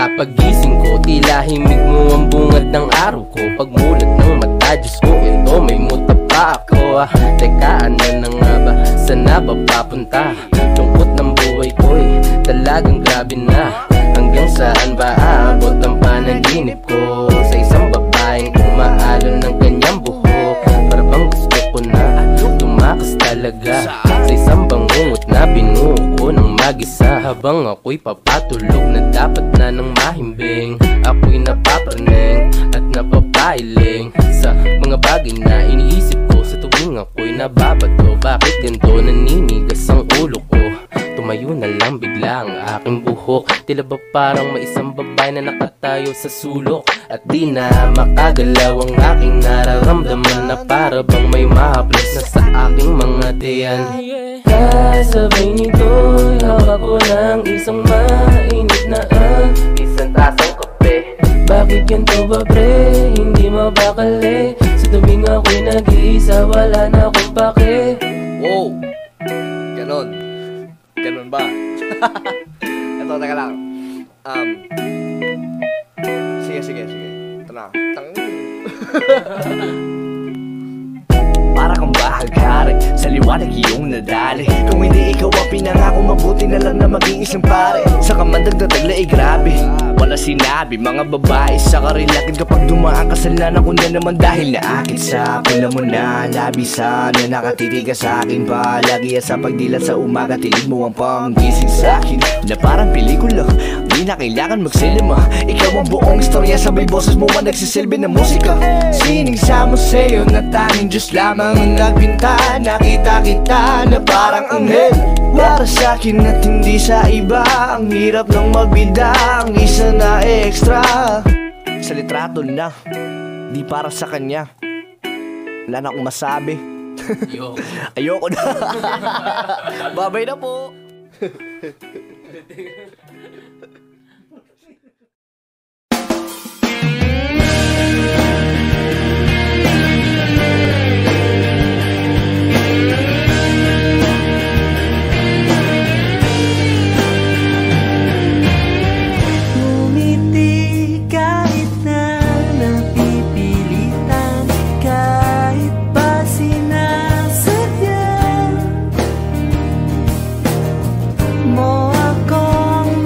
Sa pagising ko, tila himig mo ang bungad ng araw ko. Pagmulat ng mata, Diyos ko, ito may muta pa ako. Teka, ano na nga ba? Sana ba papunta? Lungkot ng buhay ko'y talagang grabe na. Hanggang saan ba aabot ang panaginip ko? Sa isang babaeng umaalon ng kanyang buhok. Para bang gusto ko na tumakas talaga. Sa isang bangungot na binuo ko ng mag-isa. Habang ako'y papatulog na dapat na nang mahimbing. Ako'y napapraning at napapailing sa mga bagay na iniisip ko sa tuwing ako'y nababato. Bakit ganito naninigas ang ulo ko? Tumayo na lang bigla ang aking buhok. Tila ba parang may isang babae na nakatayo sa sulok. At di na makagalaw ang aking nararamdaman. Na para bang may mahaplas na sa aking mga tiyan. Kasabay nito'y hawak ko ng isang mainit na isang tasang kape. Bakit ganito ba pre? Hindi mabakali. Sa tuwing ako'y nag-iisa, wala na akong pake. Wow! Ganon. Ganon ba? Ito, teka lang. Sige. Ito na. Para kang bahaghari, sa liwanag iyong nadali. Kung hindi ikaw ang pinangako, mabuti na lang na maging isang pare. Sa kamandag na tagla ay grabe, wala sinabi. Mga babae sa karilakin kapag dumaan kasalanan ko na naman. Dahil naakit sa akin mo na labisan na nakatitig ka sa akin palagi. At sa pagdilat sa umaga, tilig mo ang panggising sa akin. Na parang pelikula, di na kailangan magsilima. Ikaw ang buong istorya, sabay boses mo ang nagsisilbi ng musika. Siningsa mo sa'yo na tanging Diyos lamang ang nagpinta. Nakita kita na parang anghel para sa'kin at hindi sa iba. Ang hirap ng magbida, ang isa na extra. Sa litrato na, di para sa kanya. Wala na akong masabi. Ayoko na. Babay na po. Mo akong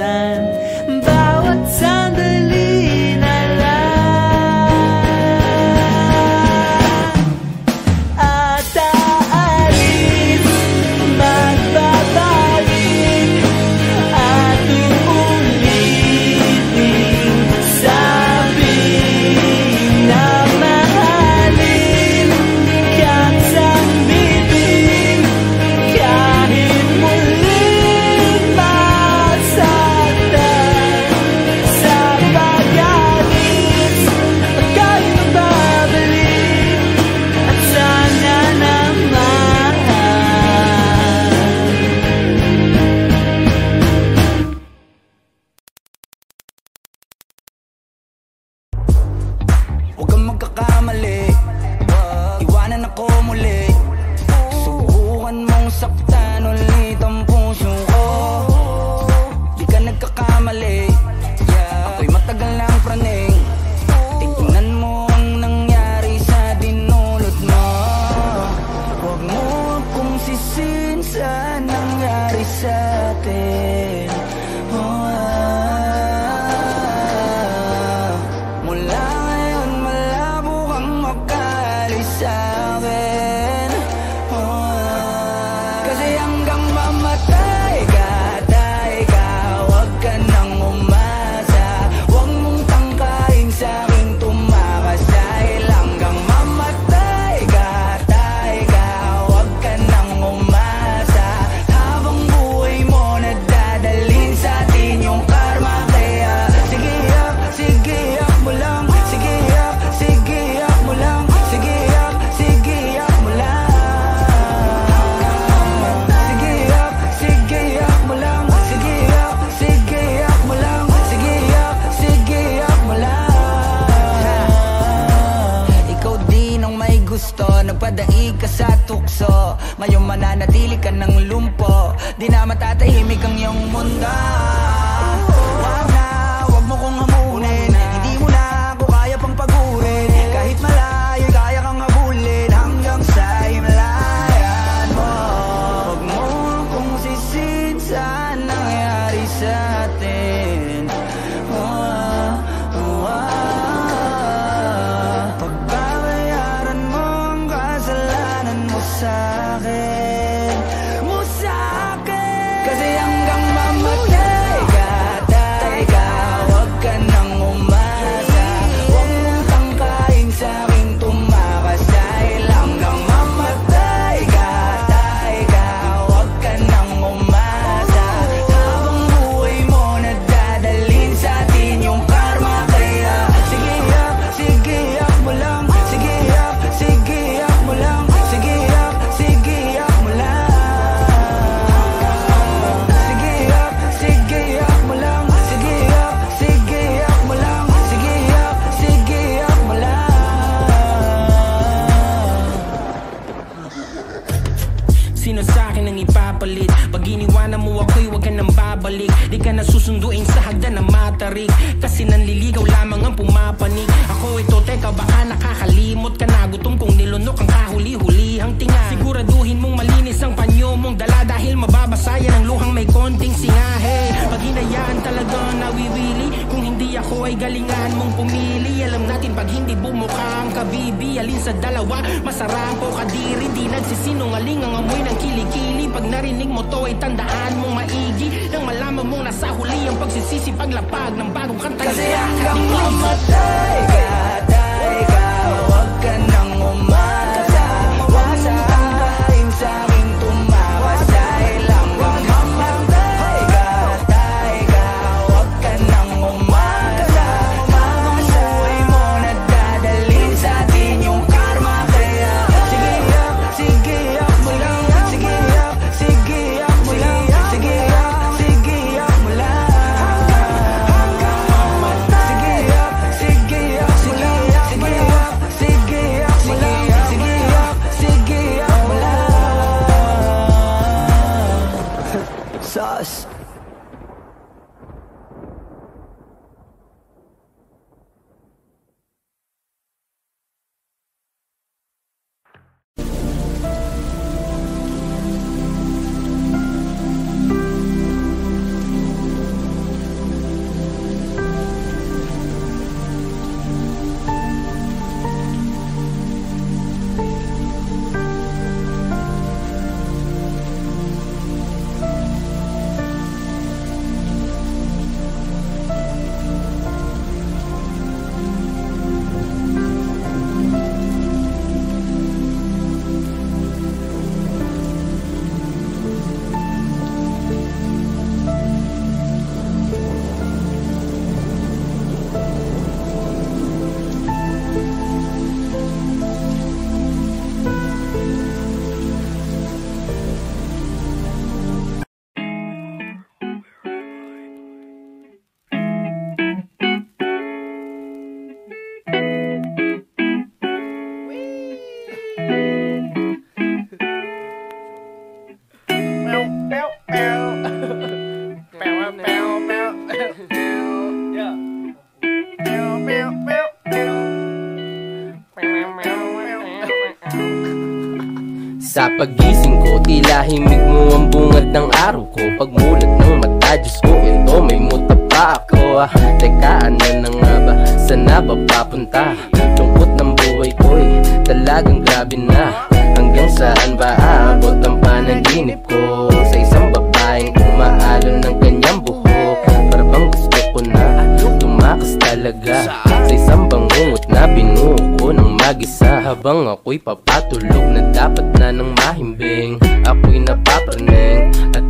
minsan, bawat sandali na lang. At aalis, magbabalik, at uulitin, sabi na mahalin, kahit sambitin, kahit muling masaktan sa pag-alis. Pagkain magbabalik, at sana naman. Huwag kang magkakamali, iwanan ako muli. Subukan mong saktan ulit ang puso ko. Di ka nagkakamali, ako'y matagal ng praning. Tignan mo ang nangyari sa dinulot mo. Huwag mo akong sisihin sa nangyari sa atin. Mula ngayon malabo kang makaalis sa'kin. Kasi hanggang mamatay ka, huwag ka nang umasa. Huwag mong tangkain sa'king tumakas. Dahil hanggang mamatay ka, huwag ka nang umasa. Habang buhay mo nadadalhin sa atin yung karma. Kaya sige yak mo lang. Sige yak mo lang. Sige yak mo lang. Sige yak mo lang. Sige yak mo lang. Sige yak mo lang. Ikaw din ang may gusto, nagpadaig ka sa tukso. Ngayon mananatili ka ng lumpo, di na matatahimik ang iyong mundo. Wag mo kong hamunin, hindi mo na ako kaya pang pagurin. Kahit malayo, kaya kang habulin hanggang sa himlayan mo. Wag mo akong sisihin sa nangyari sa atin. Pagbabayaran mo ang kasalanan mo sa'kin. Kasi hanggang mamatay ka, huwag ka nang umasa. Huwag mong tangkain sa'king tumakas. Dahil hanggang mamatay ka, huwag ka nang umasa. Habang buhay mo nadadalhin sa atin yung karma. Kaya sige yak mo lang. Sige yak mo lang. Sige yak mo lang. Sige yak mo lang. Sige yak mo lang. Sige yak mo lang. Sino sa'kin ang ipapalit? Pag iniwanan mo ako'y huwag ka nang babalik. Di ka nasusunduin sa hagdan na matarik, kasi nanliligaw lamang ang pumapanig. Ako ito, teka baka nakakalimot ka na. Gutom kong nilunok ang kahuli-hulihang tinga. Siguraduhin mong malinis ang panyo mong dala, dahil mababasa yan ang luhang may konting singahe. Pag hinayaan talaga nawiwili, kung hindi ako ay galingan mong pumili. Alam natin pag hindi bumuka ang kabibi, alin sa dalawa masarap o kadiri. Di nagsisinungaling ang amoy ng kilikili. Pag narinig mo to ay tandaan mong maigi, nang malaman mong nasa huli ang pagsisisi paglapag ng bagong kanta. Kasi hanggang mamatay ka, huwag ka nang umasa. Huwag mong tangkain sa'king tumakas. Dahil hanggang mamatay ka, huwag ka nang umasa. Habang buhay mo nadadalhin sa atin yung karma. Kaya sige yak mo lang. Sige yak mo lang. Sige yak mo lang. Sauce. kilahimig mo ang bungad ng araw ko. Pagmulat ng mata, Diyos ko, ito may muta pa ako. Teka, ano na nga ba? Saan na ba papunta? Lungkot ng buhay ko'y talagang grabe na. Hanggang saan ba aabot ang panaginip ko? Sa isang babaeng umaalon ng kanyang buhok. Parang gusto ko na tumakas talaga sa isang bangungot na binuo ko ng mag-isa. Habang ako'y papatulog na dapat na ng mahimbing, ako'y napapraning at